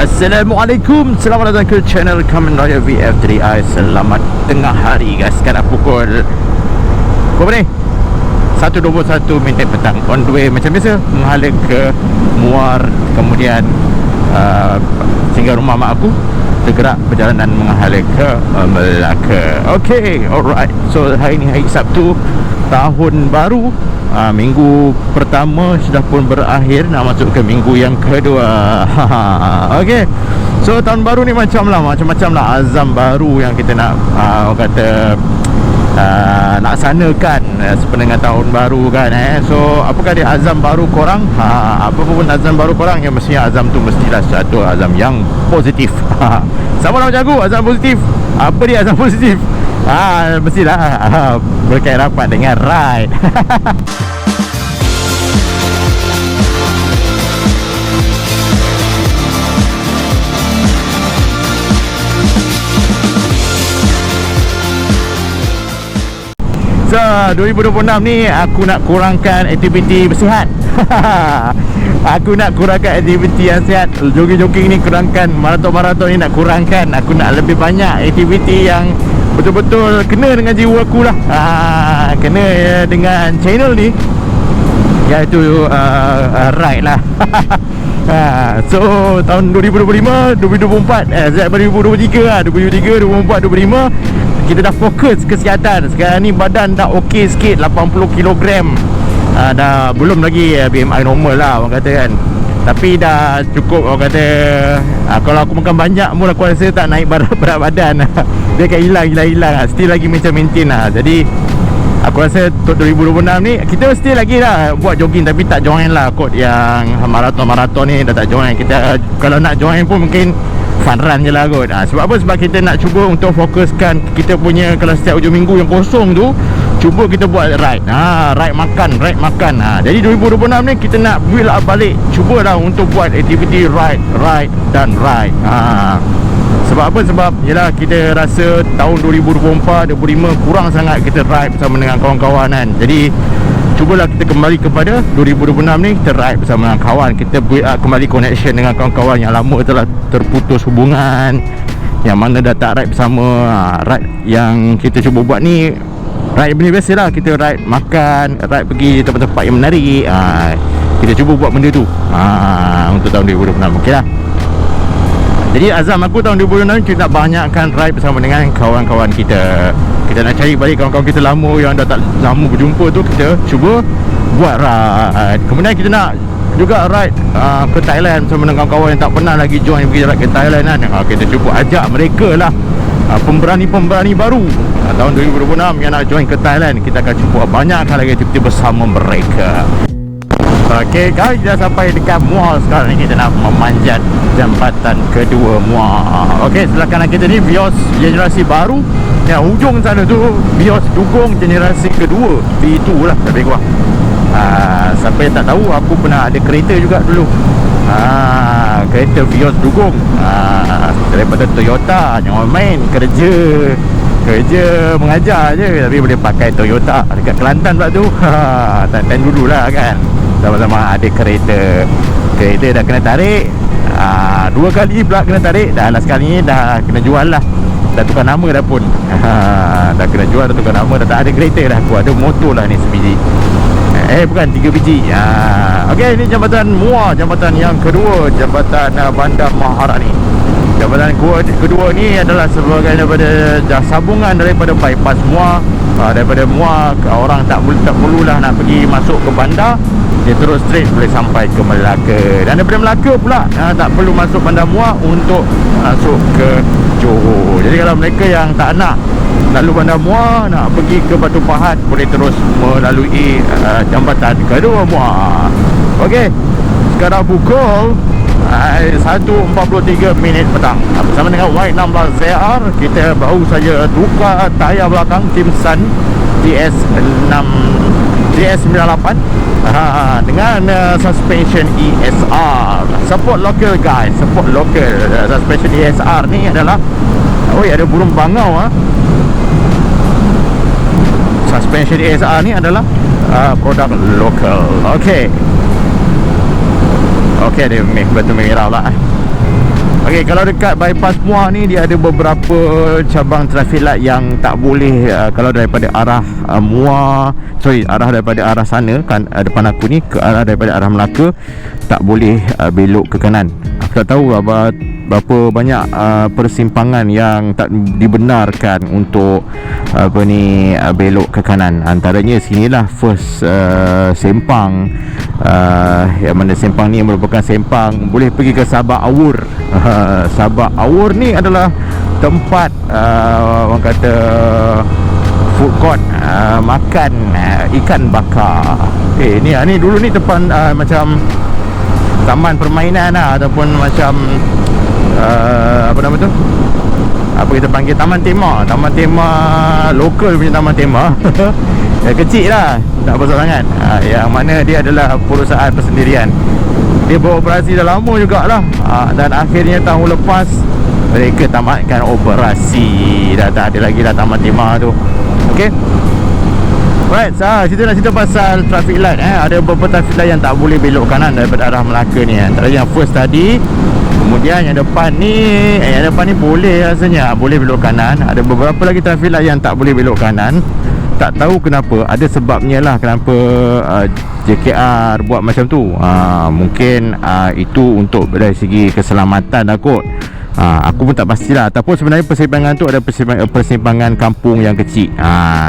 Assalamualaikum, selamat datang ke channel Kamen Rider VF3i. Selamat tengah hari guys. Sekarang pukul berapa ni? 1.21 minit petang. On the way macam biasa, menghala ke Muar, kemudian singgah rumah mak aku, tergerak perjalanan menghala ke Melaka. Okay, alright. So hari ni hari Sabtu, tahun baru. Minggu pertama sudah pun berakhir, nak masuk ke minggu yang kedua. Okay, so tahun baru ni macam-macam lah azam baru yang kita nak orang kata laksanakan sepeninggal tahun baru kan. So apakah dia azam baru korang? Apa pun azam baru korang, yang mestinya azam tu mestilah satu azam yang positif. Sama lah macam aku, azam positif. Apa dia azam positif? Mestilah berkait rapat dengan ride. So 2026 ni aku nak kurangkan aktiviti bersihat. Aku nak kurangkan aktiviti yang sihat. Jogging-jogging ni kurangkan, maraton-maraton ni nak kurangkan. Aku nak lebih banyak aktiviti yang betul-betul kena dengan jiwa aku lah. Kena dengan channel ni, iaitu ride lah. So tahun 2025, 2024, 2023 lah, 2023, 2024, 2025 kita dah fokus kesihatan. Sekarang ni badan dah okey sikit, 80 kg. Dah belum lagi BMI normal lah orang kata kan, tapi dah cukup orang kata. Kalau aku makan banyak pun aku rasa tak naik berat badan. Dia akan hilang. Still lagi macam maintain lah. Jadi aku rasa untuk 2026 ni kita still lagi lah buat jogging, tapi tak join lah kot yang maraton ni, dah tak join. Kita kalau nak join pun mungkin fun run je lah kot. Sebab apa? Sebab kita nak cuba untuk fokuskan kita punya, kalau setiap hujung minggu yang kosong tu, cuba kita buat ride. Ride makan. Jadi 2026 ni kita nak build up balik, cubalah untuk buat aktiviti ride. Sebab apa? Sebab yelah, kita rasa tahun 2024, 2025 kurang sangat kita ride bersama dengan kawan-kawan kan. Jadi cubalah kita kembali kepada 2026 ni, kita ride bersama dengan kawan. Kita build up kembali connection dengan kawan-kawan yang lama telah terputus hubungan, yang mana dah tak ride bersama. Ride yang kita cuba buat ni ride benda biasa lah. Kita ride makan, ride pergi tempat-tempat yang menarik. Kita cuba buat benda tu untuk tahun 2026. Okay lah. Jadi azam aku tahun 2026 kita nak banyakkan ride bersama dengan kawan-kawan kita. Kita nak cari balik kawan-kawan kita lama yang dah tak lama berjumpa tu, kita cuba buat ride. Kemudian kita nak juga ride ke Thailand bersama dengan kawan-kawan yang tak pernah lagi join pergi ride ke Thailand kan. Kita cuba ajak mereka lah, pemberani-pemberani baru tahun 2026 yang nak join ke Thailand. Kita akan cuba banyakkan lagi aktiviti bersama mereka. Okay guys, dah sampai dekat Muar. Sekarang ni kita nak memanjat jambatan kedua Muar. Okay, sebelah kanan kita ni Vios generasi baru. Yang hujung sana tu Vios Dugong generasi kedua. V2 lah lebih kurang. Siapa yang tak tahu, aku pernah ada kereta juga dulu. Kereta Vios Dugong, daripada Toyota. Jangan main kerja mengajar je, tapi boleh pakai Toyota dekat Kelantan pula tu. Time dulu lah kan, sama-sama ada kereta dah kena tarik. 2 kali pula kena tarik. Dah lah sekali ni dah kena jual lah. Dah tukar nama dah pun. Dah kena jual, dah tukar nama. Dah tak ada kereta dah. Aku ada motor lah ni sebiji. Bukan 3 biji. Okay, ni jambatan Muar, jambatan yang kedua, jambatan Bandar Maharani. Jambatan kedua ni adalah sebagai daripada sambungan daripada bypass Muar. Daripada Muar, orang tak perlulah nak pergi masuk ke bandar, dia terus straight boleh sampai ke Melaka. Dan daripada Melaka pula tak perlu masuk Bandar Muar untuk masuk ke Johor. Jadi kalau mereka yang tak nak lalu Bandar Muar, nak pergi ke Batu Pahat, boleh terus melalui jambatan kedua Muar. Okey, sekarang pukul 1.43 minit petang. Bersama dengan Y16ZR, kita baru saja tukar tayar belakang Timson DS98 dengan suspension ESR. Support local guys, support local. Suspension ESR ni adalah, ada burung bangau. Suspension ESR ni adalah produk lokal. Okey, ada batu merah pula. Okey, kalau dekat bypass Muar ni dia ada beberapa cabang traffic light yang tak boleh kalau daripada arah arah daripada arah sana kan, depan aku ni ke arah daripada arah Melaka tak boleh belok ke kanan. Aku tak tahu berapa banyak persimpangan yang tak dibenarkan untuk belok ke kanan. Antaranya sinilah first sempang, yang mana sempang ni merupakan sempang boleh pergi ke Sabak Awur. Sabak Awur ni adalah tempat orang kata food court makan ikan bakar. Ni dulu ni depan macam taman permainan lah, ataupun macam apa nama tu, apa kita panggil, taman tema lokal punya taman tema. Yang kecil lah, tak besar sangat. Yang mana dia adalah perusahaan persendirian. Dia beroperasi dah lama jugalah, dan akhirnya tahun lepas mereka tamatkan operasi. Dah tak ada lagi dah taman tema tu. Okay, right, kita nak cerita pasal traffic light. Ada beberapa traffic light yang tak boleh belok kanan daripada arah Melaka ni. Antara yang first tadi, kemudian yang depan ni boleh rasanya boleh belok kanan. Ada beberapa lagi traffic light yang tak boleh belok kanan. Tak tahu kenapa, ada sebabnya lah kenapa JKR buat macam tu. Mungkin itu untuk dari segi keselamatan lah kot. Aku pun tak pastilah. Ataupun sebenarnya persimpangan tu ada persimpangan kampung yang kecil.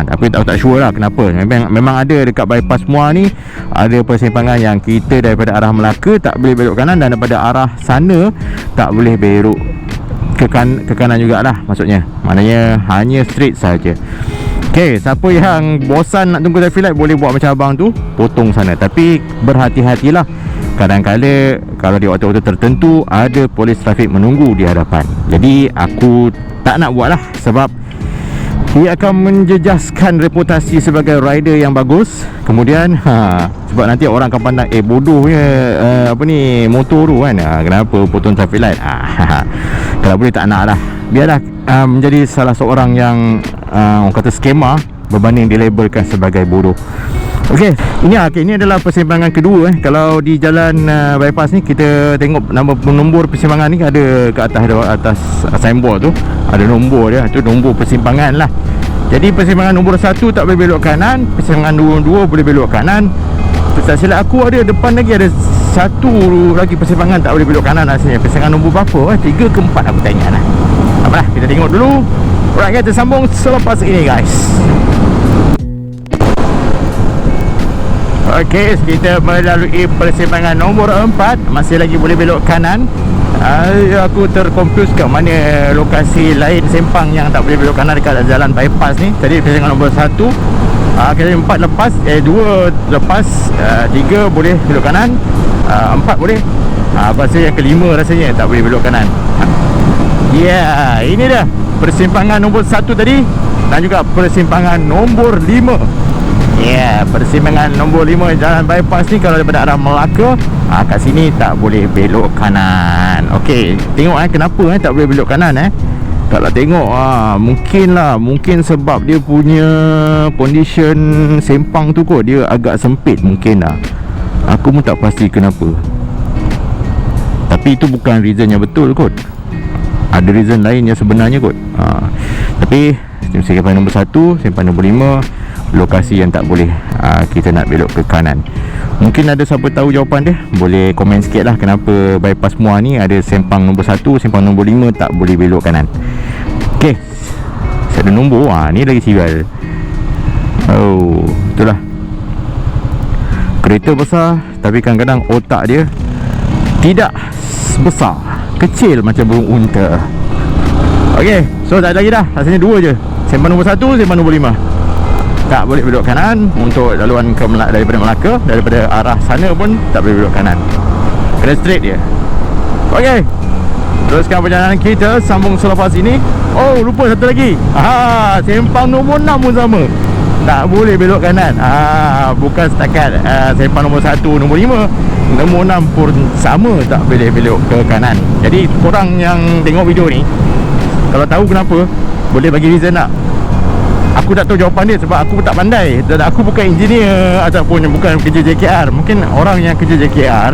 Tapi tak sure lah kenapa. Memang ada dekat bypass Muar ni, ada persimpangan yang kita daripada arah Melaka tak boleh belok kanan, dan daripada arah sana tak boleh belok ke kanan jugalah. Maksudnya maknanya hanya straight saja. Okay, siapa yang bosan nak tunggu traffic light boleh buat macam abang tu, potong sana. Tapi berhati-hatilah, kadang-kadang kalau di waktu-waktu tertentu ada polis trafik menunggu di hadapan. Jadi aku tak nak buat lah, sebab ia akan menjejaskan reputasi sebagai rider yang bagus. Kemudian sebab nanti orang akan pandang bodohnya motor tu kan, kenapa potong traffic light. Kalau boleh tak nak lah, biarlah menjadi salah seorang yang orang kata skema berbanding dilabelkan sebagai bodoh. Okey, ini adalah persimpangan kedua. Kalau di jalan bypass ni kita tengok nombor persimpangan ni ada ke atas signboard tu, ada nombor dia, tu nombor persimpangan lah. Jadi persimpangan nombor 1 tak boleh belok kanan, persimpangan nombor 2 boleh belok kanan. Tak silap aku ada depan lagi ada satu lagi persimpangan tak boleh belok kanan rasanya. Persimpangan nombor berapa? 3 ke 4 aku tak ingat lah. Apalah, kita tengok dulu. Alright, kita sambung selepas ini guys. Okey, kita melalui persimpangan nombor 4, masih lagi boleh belok kanan. Aku terkonfuse kat mana lokasi lain sempang yang tak boleh belok kanan dekat jalan bypass ni. Tadi persimpangan nombor 1, kita 4 lepas, 2 lepas, 3 boleh belok kanan, 4 boleh. Lepas tu yang kelima rasanya tak boleh belok kanan. Ini dah persimpangan nombor 1 tadi, dan juga persimpangan nombor 5. Persimpangan nombor 5 jalan bypass ni, kalau daripada arah Melaka kat sini tak boleh belok kanan. Okey, tengok kenapa tak boleh belok kanan. Kalau tengok mungkin sebab dia punya condition sempang tu kot, dia agak sempit mungkin lah. Aku pun tak pasti kenapa, tapi itu bukan reason yang betul kot. Ada reason lain yang sebenarnya kot. Tapi sempang nombor 1, sempang nombor 5, lokasi yang tak boleh kita nak belok ke kanan. Mungkin ada siapa tahu jawapan dia, boleh komen sikit lah kenapa bypass Muar ni ada sempang nombor 1, sempang nombor 5 tak boleh belok kanan. Okey, saya ada nombor. Ni lagi sial. Itulah, kereta besar tapi kadang-kadang otak dia tidak besar, kecil macam burung unta. Okey, so tak ada lagi dah, rasanya 2 je. Sempang nombor 1, sempang nombor 5 tak boleh belok kanan untuk laluan daripada Melaka. Daripada arah sana pun tak boleh belok kanan, kena straight dia. Okey, teruskan perjalanan kita, sambung selepas ini. Lupa satu lagi. Sempang nombor 6 pun sama, tak boleh belok kanan. Bukan setakat sempang nombor 1, nombor 5, nombor 6 pun sama, tak boleh belok ke kanan. Jadi korang yang tengok video ni, kalau tahu kenapa, boleh bagi reason tak? Aku tak tahu jawapan dia sebab aku tak pandai, dan aku bukan engineer ataupun bukan kerja JKR. Mungkin orang yang kerja JKR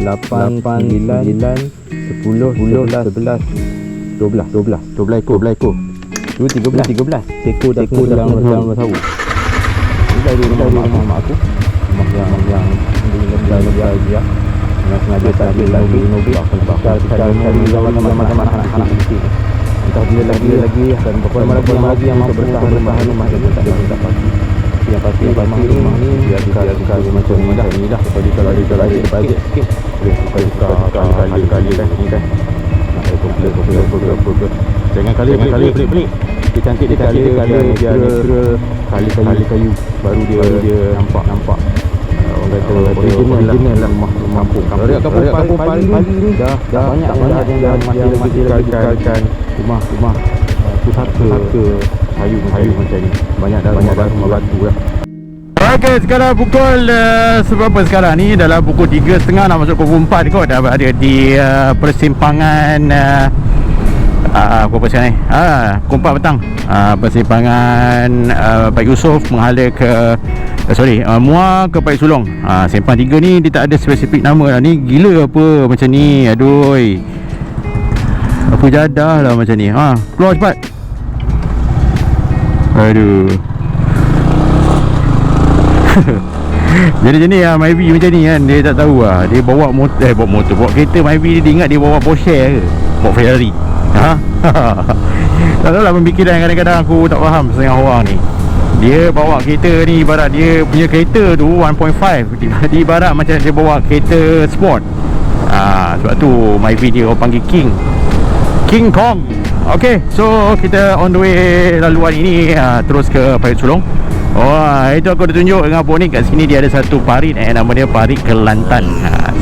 8, 9, 10, 11, 12 ekor. Tu 13 ekor dalam sawah. Ini dari rumah mak aku. Rumah yang lebih dia. Sengaja tak nobi bakal zaman anak-anak kecil. Entah dia lagi dan beberapa lagi yang mampu bertahan rumah dia tak dapat. Yang pasti rumah ni dia macam ni dah. Kalau ada bajet sikit boleh buka kali kan ni kan. Nak komplain. Jangan kali pelik. Dia cantik dia kali dia kali kayu baru dia nampak. Orang kata original lah rumah kampung. Kampung pagi ni dah banyak yang masih dikalkan rumah pusaka kayu macam ni. Banyak dah rumah batu lah. Okey, sekarang pukul berapa sekarang ni? Dalam pukul 3.30 nak masuk pukul 4 kot. Dah ada di persimpangan apa sekarang ni? Pukul 4 petang. Persimpangan Pak Yusof menghala ke Muar ke Pak Sulong. Sempang 3 ni dia tak ada spesifik nama lah. Ni gila apa macam ni. Aduh. Apa jadah lah macam ni. Keluar cepat. Aduh. Jadi macam ni lah Myvi macam ni kan. Dia tak tahu lah. Dia bawa kereta Myvi dia ingat dia bawa Porsche ke, bawa Ferrari. Tak tahu lah pemikiran kadang-kadang aku tak faham setengah orang ni. Dia bawa kereta ni ibarat dia punya kereta tu 1.5 dia ibarat macam dia bawa kereta sport. Sebab tu Myvi dia orang panggil King Kong. Okay, so kita on the way laluan ini terus ke Parit Sulong. Itu aku dah tunjuk dengan apa ni. Kat sini dia ada satu parit nama dia Parit Kelantan.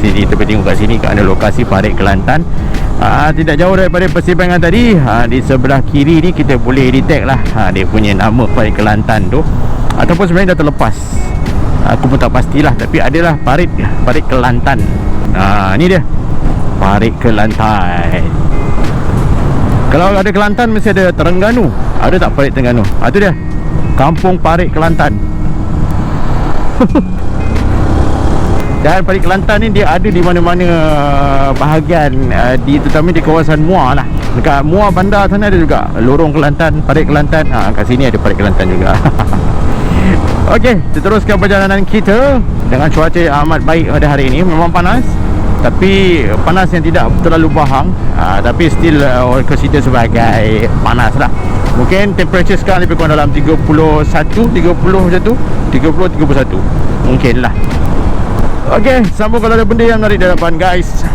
Sini kita tengok kat sini ada lokasi Parit Kelantan. Tidak jauh daripada persimpangan tadi. Di sebelah kiri ni kita boleh detect lah dia punya nama Parit Kelantan tu. Ataupun sebenarnya dah terlepas. Aku pun tak pastilah. Tapi adalah Parit Kelantan. Ni dia Parit Kelantan. Kalau ada Kelantan mesti ada Terengganu. Ada tak Parit Terengganu? Tu dia Kampung Parit Kelantan. Dan Parit Kelantan ni dia ada di mana-mana bahagian terutama di kawasan Muar lah. Dekat Muar bandar sana ada juga lorong Kelantan, Parit Kelantan. Kat sini ada Parit Kelantan juga. Okey, kita teruskan perjalanan kita dengan cuaca yang amat baik pada hari ini. Memang panas, tapi panas yang tidak terlalu bahang. Tapi still orang consider sebagai panas lah. Mungkin temperature sekarang lebih kurang dalam 31 macam tu, 30-31 mungkin lah. Okey, sambung kalau ada benda yang menarik di hadapan guys.